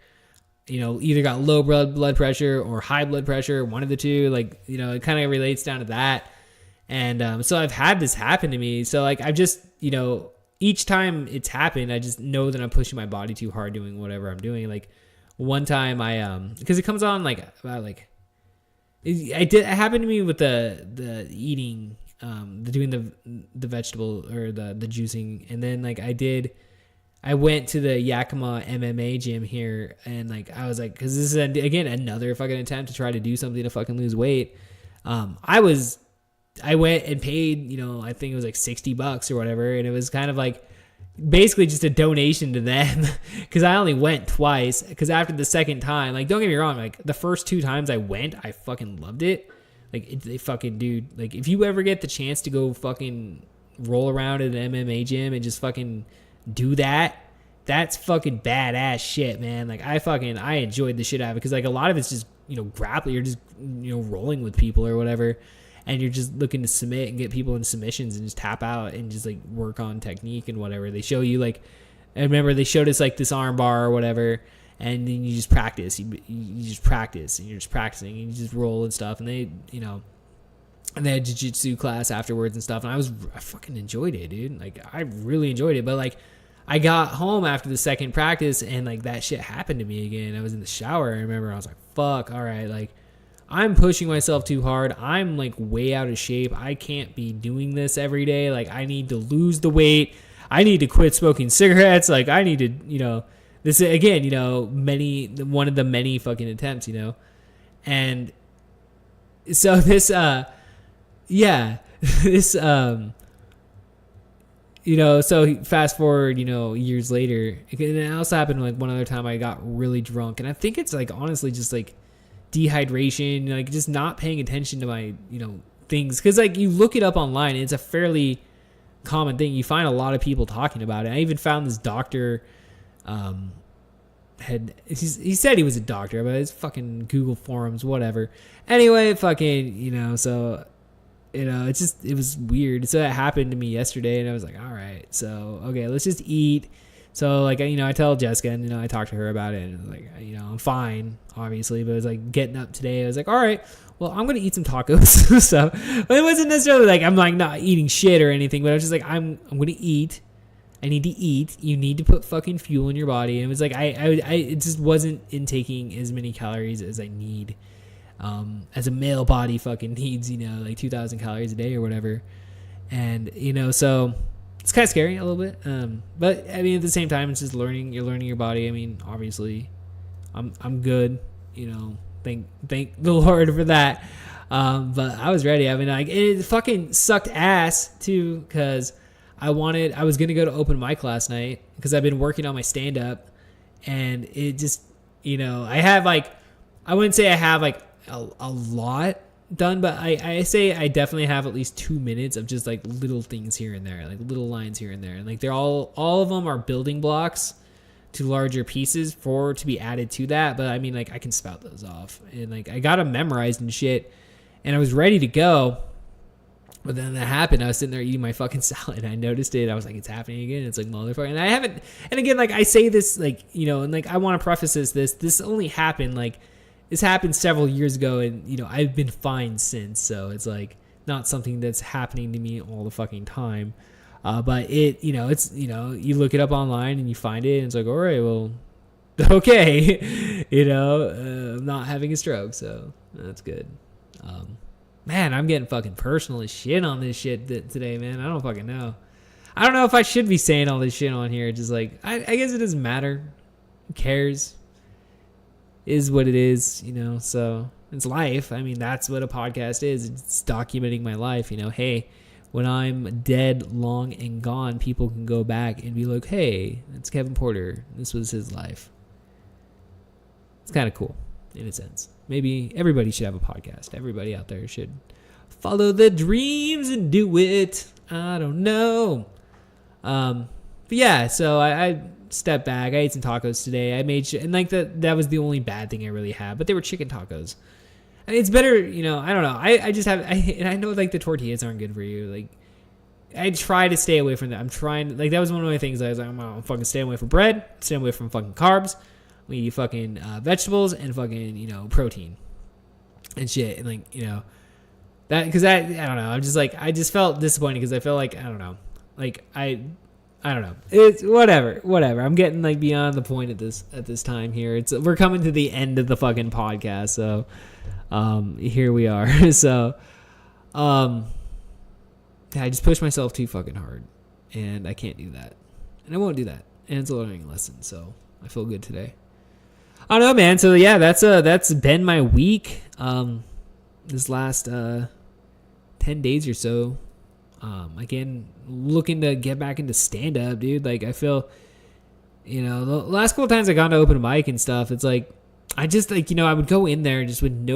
either got low blood pressure or high blood pressure, one of the two, like, it kind of relates down to that. And so I've had this happen to me. So like I've just, each time it's happened, I just know that I'm pushing my body too hard doing whatever I'm doing. Like one time because it comes on like about like, it happened to me with the eating, doing the vegetable or the juicing. And then like I went to the Yakima MMA gym here, and like I was like, because this is again another fucking attempt to try to do something to fucking lose weight. I went and paid, I think it was like $60 or whatever, and it was kind of like basically just a donation to them because I only went twice. Because after the second time, like don't get me wrong, like the first 2 times I went, I fucking loved it. Like they fucking dude, like if you ever get the chance to go fucking roll around at an MMA gym and just fucking do that's fucking badass shit, man. Like I enjoyed the shit out of it, because like a lot of it's just grappling, you're just rolling with people or whatever, and you're just looking to submit and get people in submissions and just tap out and just like work on technique and whatever. They show you, like I remember they showed us like this arm bar or whatever, and then you just practice, you just practice, and you're just practicing and you just roll and stuff, and they and they had jiu-jitsu class afterwards and stuff, and I fucking enjoyed it, dude. Like I really enjoyed it. But like I got home after the second practice, and like that shit happened to me again. I was in the shower. I remember I was like, fuck, all right, like I'm pushing myself too hard. I'm like way out of shape. I can't be doing this every day. Like I need to lose the weight. I need to quit smoking cigarettes. Like I need to, this again, one of the many fucking attempts, and so this, this, so fast forward, years later, and it also happened like one other time I got really drunk, and I think it's like honestly just like dehydration, like just not paying attention to my, things. Cause like you look it up online, and it's a fairly common thing. You find a lot of people talking about it. I even found this doctor, he said he was a doctor, but it's fucking Google forums, whatever. Anyway, fucking, so it was weird. So that happened to me yesterday, and I was like, all right, so okay, let's just eat. So like, I tell Jessica, and I talk to her about it, and like, I'm fine, obviously, but it was like getting up today, I was like, all right, well, I'm gonna eat some tacos. So but it wasn't necessarily like I'm like not eating shit or anything, but I was just like, I'm gonna eat. I need to eat. You need to put fucking fuel in your body. And it was like it just wasn't intaking as many calories as I need. As a male body fucking needs, like 2,000 calories a day or whatever. And, so it's kind of scary a little bit. But I mean, at the same time, it's just you're learning your body. I mean, obviously I'm good, thank the Lord for that. But I was ready. I mean, like it fucking sucked ass too, cause I was going to go to open mic last night because I've been working on my stand up, and it just, I wouldn't say I have like a lot done, but I say I definitely have at least 2 minutes of just like little things here and there, like little lines here and there. And like they're all of them are building blocks to larger pieces to be added to that. But I mean, like I can spout those off, and like I got them memorized and shit, and I was ready to go. But then that happened. I was sitting there eating my fucking salad, and I noticed it. I was like, it's happening again. It's like, motherfucker. And I haven't, and again, like I say this, like, and like I want to preface this only happened, like, this happened several years ago, and, I've been fine since. So it's like not something that's happening to me all the fucking time. But it, it's, you look it up online and you find it, and it's like, all right, well, okay, I'm not having a stroke. So that's good. Man, I'm getting fucking personal as shit on this shit today, man. I don't fucking know. I don't know if I should be saying all this shit on here. Just like, I guess it doesn't matter. Who cares? Is what it is, you know? So it's life. I mean, that's what a podcast is. It's documenting my life, you know? Hey, when I'm dead, long, and gone, people can go back and be like, hey, that's Kevin Porter. This was his life. It's kind of cool in a sense. Maybe everybody should have a podcast. Everybody out there should follow their dreams and do it. I don't know. But yeah, so I stepped back. I ate some tacos today. I made sure, and like that was the only bad thing I really had, but they were chicken tacos. I mean, it's better, you know, I don't know. I just have, and I know like the tortillas aren't good for you. Like, I try to stay away from that. I'm trying, like, that was one of my things. I was like, I'm fucking staying away from bread, staying away from fucking carbs. We eat fucking vegetables and fucking, you know, protein and shit. And like, you know, that, because I don't know. I'm just like, I just felt disappointed because I felt like, I don't know. Like, I don't know. It's whatever. I'm getting like beyond the point at this time here. We're coming to the end of the fucking podcast. So, here we are. So, I just pushed myself too fucking hard and I can't do that. And I won't do that. And it's a learning lesson. So I feel good today. I don't know, man. So yeah, that's been my week. This last 10 days or so. Again, looking to get back into stand up, dude. Like, I feel, you know, the last couple times I gone to open mic and stuff, it's like, I just like, you know, I would go in there just with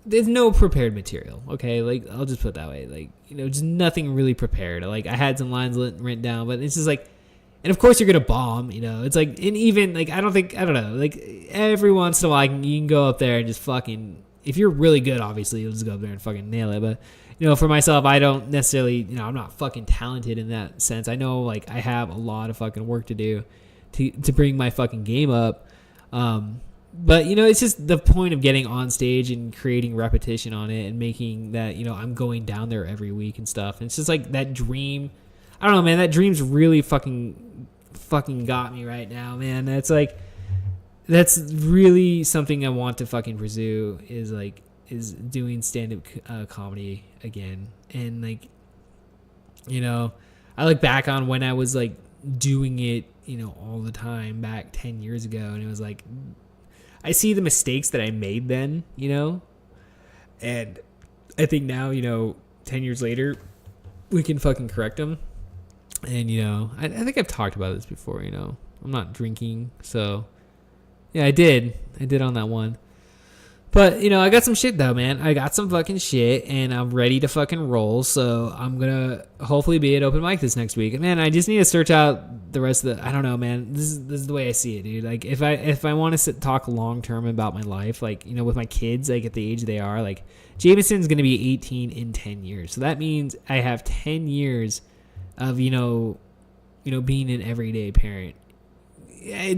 there's no prepared material. Okay. Like, I'll just put it that way. Like, you know, just nothing really prepared. Like, I had some lines written down, but it's just like, and of course you're going to bomb, you know, it's like, and even like, I don't know, like every once in a while you can go up there and just fucking, if you're really good, obviously you'll just go up there and fucking nail it. But, you know, for myself, I don't necessarily, you know, I'm not fucking talented in that sense. I know like I have a lot of fucking work to do to bring my fucking game up. But, you know, it's just the point of getting on stage and creating repetition on it and making that, you know, I'm going down there every week and stuff. And it's just like that dream. I don't know, man. That dream's really fucking got me right now, man. That's really something I want to fucking pursue is doing stand-up comedy again. And like, you know, I look back on when I was like doing it, you know, all the time back 10 years ago. And it was like, I see the mistakes that I made then, you know, and I think now, you know, 10 years later, we can fucking correct them. And, you know, I think I've talked about this before, you know, I'm not drinking. So yeah, I did on that one. But, you know, I got some shit though, man. I got some fucking shit and I'm ready to fucking roll. So I'm going to hopefully be at open mic this next week. And man, I just need to search out the rest of the, I don't know, man. This is the way I see it, dude. Like if I want to talk long term about my life, like, you know, with my kids, like at the age they are, like Jameson's going to be 18 in 10 years. So that means I have 10 years of, you know, being an everyday parent.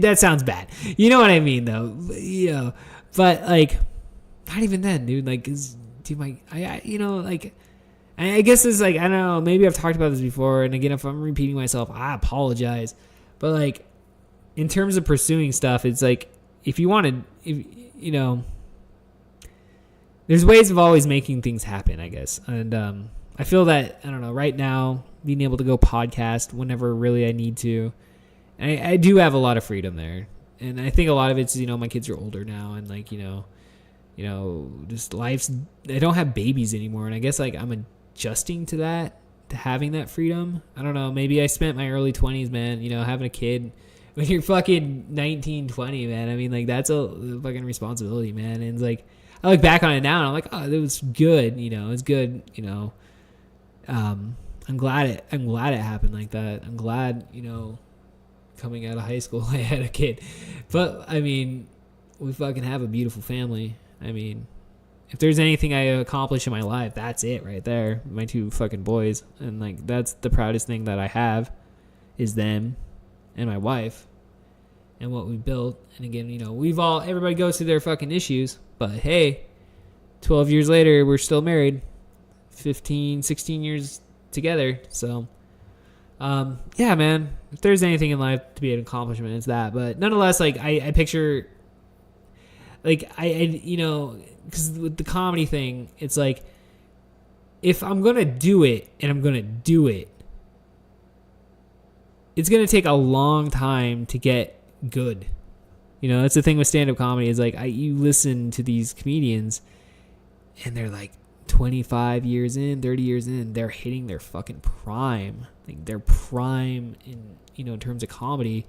That sounds bad. You know what I mean though? You know, but like, not even then, dude. Like, you know, like, I guess it's like, I don't know, maybe I've talked about this before, and again, if I'm repeating myself, I apologize. But like, in terms of pursuing stuff, it's like, if you wanted, you know, there's ways of always making things happen, I guess. And I feel that, I don't know, right now, being able to go podcast whenever really I need to, I do have a lot of freedom there. And I think a lot of it's, you know, my kids are older now, and like, you know, just life's, I don't have babies anymore. And I guess like I'm adjusting to that, to having that freedom. I don't know. Maybe I spent my early 20s, man, you know, having a kid when you're fucking 19, 20, man. I mean, like that's a fucking responsibility, man. And it's like, I look back on it now and I'm like, oh, it was good. You know, it's good. You know, I'm glad it happened like that. I'm glad, you know, coming out of high school, I had a kid. But I mean, we fucking have a beautiful family. I mean, if there's anything I accomplish in my life, that's it right there. My two fucking boys. And like, that's the proudest thing that I have is them and my wife and what we built. And again, you know, everybody goes through their fucking issues, but hey, 12 years later, we're still married, 15, 16 years together. So, yeah, man, if there's anything in life to be an accomplishment, it's that. But nonetheless, like I picture like because with the comedy thing, it's like, if I'm gonna do it and I'm gonna do it, it's gonna take a long time to get good. That's the thing with stand-up comedy, is like, you listen to these comedians and they're like 25 years in, 30 years in, they're hitting their fucking prime, like their prime in terms of comedy.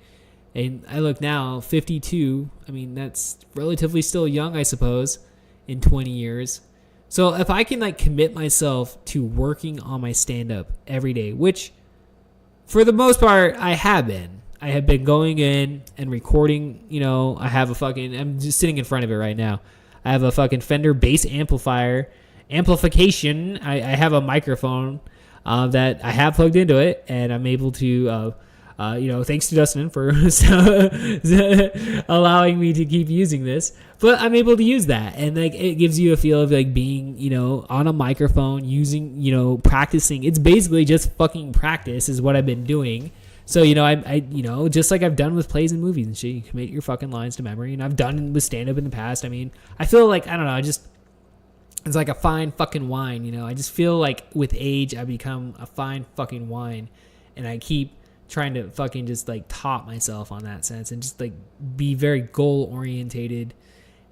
And I look now, 52. I mean, that's relatively still young, I suppose, in 20 years. So if I can like commit myself to working on my stand-up every day, which for the most part I have been going in and recording. I have I'm just sitting in front of it right now. I have a fucking Fender bass amplification. I have a microphone that I have plugged into it, and I'm able to thanks to Dustin for allowing me to keep using this. But I'm able to use that, and like, it gives you a feel of like being, on a microphone, using, practicing. It's basically just fucking practice is what I've been doing. So, I just like I've done with plays and movies and shit, you commit your fucking lines to memory, and I've done with stand-up in the past. I mean, I feel like, I don't know, it's like a fine fucking wine, I just feel like with age, I become a fine fucking wine, and I keep trying to fucking just like top myself on that sense, and just like be very goal orientated.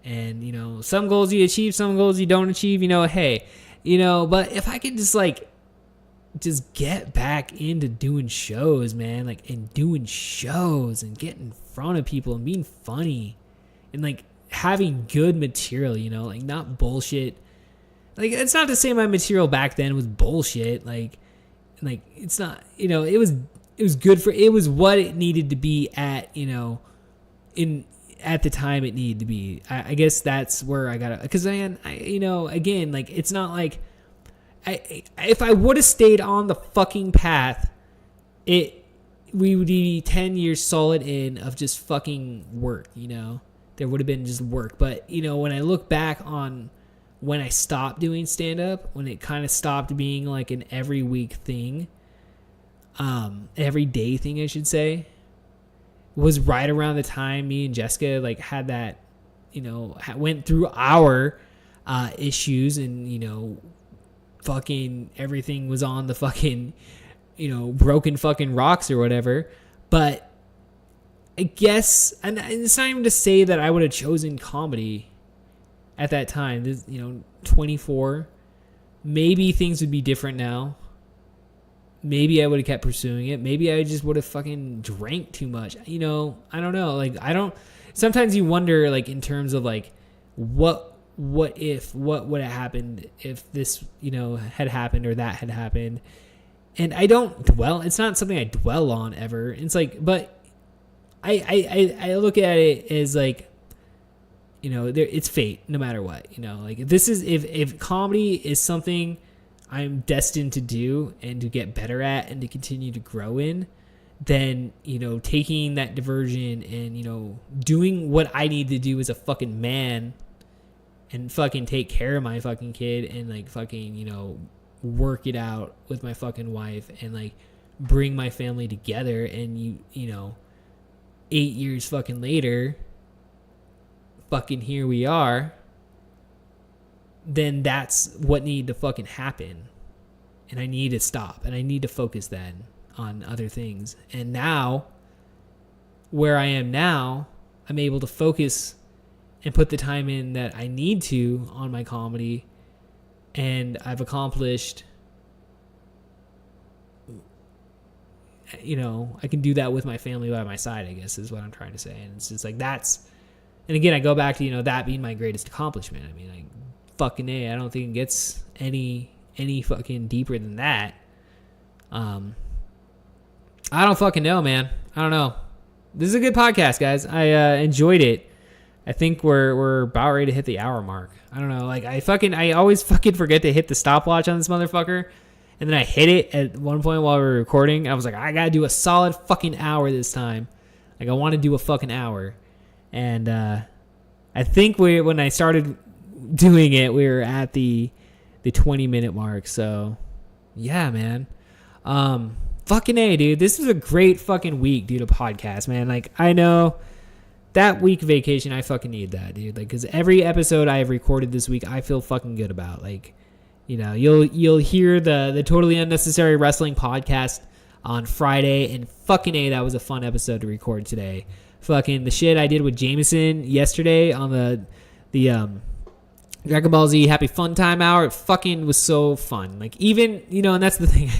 And some goals you achieve, some goals you don't achieve, hey, but if I could just get back into doing shows, man, like, and doing shows and getting in front of people and being funny and like having good material, like not bullshit. Like, it's not to say my material back then was bullshit. Like it's not, it was good for, it was what it needed to be at, at the time it needed to be. I guess that's where I got it. Because again, like, it's not like if I would have stayed on the fucking path, we would be 10 years solid in of just fucking work. There would have been just work. But when I look back on when I stopped doing stand up, when it kind of stopped being like an every week thing, every day thing, I should say, was right around the time me and Jessica like had that, went through our issues, and fucking everything was on the fucking, broken fucking rocks or whatever. But I guess, and it's not even to say that I would have chosen comedy at that time. 24, maybe things would be different now. Maybe I would have kept pursuing it. Maybe I just would have fucking drank too much. I don't know. Sometimes you wonder, like, in terms of like, what would have happened if this, had happened or that had happened. And I don't dwell. It's not something I dwell on ever. It's like, but I look at it as like, it's fate no matter what, like, this is, if comedy is something I'm destined to do and to get better at and to continue to grow in, then, taking that diversion and, doing what I need to do as a fucking man and fucking take care of my fucking kid and like fucking, work it out with my fucking wife and like bring my family together. And 8 years fucking later, fucking here we are. Then that's what needed to fucking happen. And I need to stop. And I need to focus then on other things. And now, where I am now, I'm able to focus and put the time in that I need to on my comedy. And I've accomplished, I can do that with my family by my side, I guess, is what I'm trying to say. And it's just like, that's, and again, I go back to, that being my greatest accomplishment. I mean, like, fucking A, I don't think it gets any fucking deeper than that. I don't fucking know, man. I don't know. This is a good podcast, guys. I enjoyed it. I think we're about ready to hit the hour mark. I don't know. Like, I always fucking forget to hit the stopwatch on this motherfucker. And then I hit it at one point while we were recording. I was like, I gotta do a solid fucking hour this time. Like, I want to do a fucking hour. And I think when I started doing it, we were at the 20-minute mark. So yeah, man. Fucking A, dude. This was a great fucking week, dude, of podcast, man. Like, I know that week vacation, I fucking need that, dude. Like, because every episode I have recorded this week, I feel fucking good about. Like, you know, you'll hear the Totally Unnecessary Wrestling podcast on Friday, and fucking A, that was a fun episode to record today. Fucking the shit I did with Jameson yesterday on the Dragon Ball Z Happy Fun Time Hour, it fucking was so fun. Like, even, you know, and that's the thing,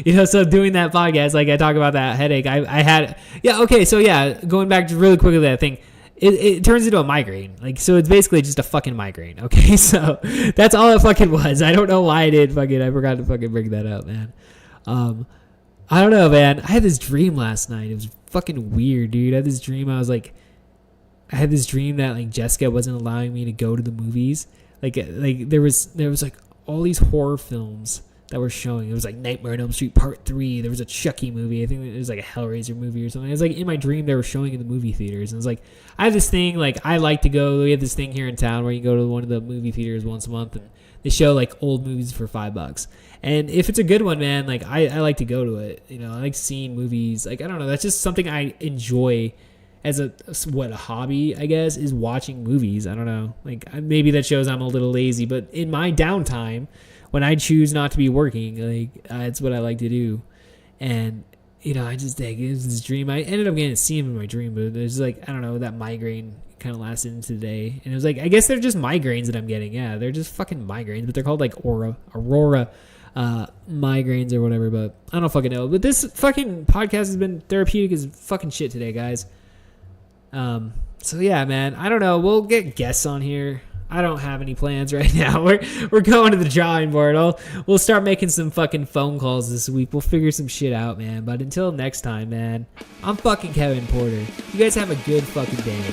you know, so doing that podcast, like, I talk about that headache I had. Yeah, okay, so yeah, going back to really quickly that thing, it turns into a migraine. Like, so it's basically just a fucking migraine, okay? So that's all it fucking was. I don't know why I forgot to fucking bring that up, man. I don't know, man. I had this dream last night. It was fucking weird, dude. I had this dream. I had this dream that, like, Jessica wasn't allowing me to go to the movies. Like there was like all these horror films that were showing. It was like Nightmare on Elm Street Part 3. There was a Chucky movie. I think it was like a Hellraiser movie or something. It was like in my dream they were showing in the movie theaters. And it was like, I have this thing, like, I like to go. We have this thing here in town where you go to one of the movie theaters once a month and they show like old movies for $5. And if it's a good one, man, like I like to go to it. You know, I like seeing movies. Like, I don't know. That's just something I enjoy as a hobby, I guess, is watching movies. I don't know. Like, maybe that shows I'm a little lazy, but in my downtime, when I choose not to be working, like, it's what I like to do. And, you know, I just think it was this dream. I ended up getting to see him in my dream, but there's like, I don't know, that migraine kind of lasted into the day. And it was like, I guess they're just migraines that I'm getting. Yeah, they're just fucking migraines, but they're called like Aurora migraines or whatever, but I don't fucking know. But this fucking podcast has been therapeutic as fucking shit today, guys. So yeah, man, I don't know. We'll get guests on here. I don't have any plans right now. We're going to the drawing board. We'll start making some fucking phone calls this week. We'll figure some shit out, man. But until next time, man, I'm fucking Kevin Porter. You guys have a good fucking day.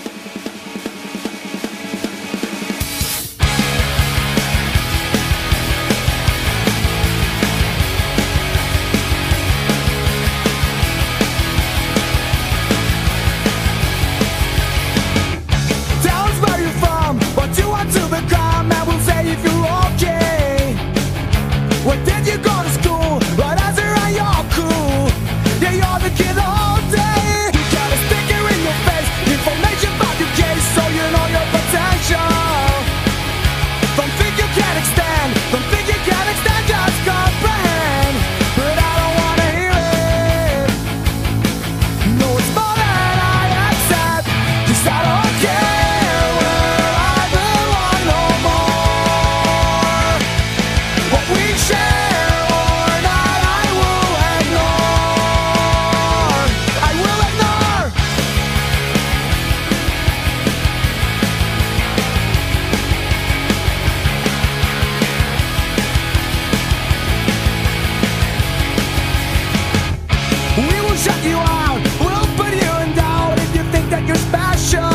Shut you out, we'll put you in doubt if you think that you're special.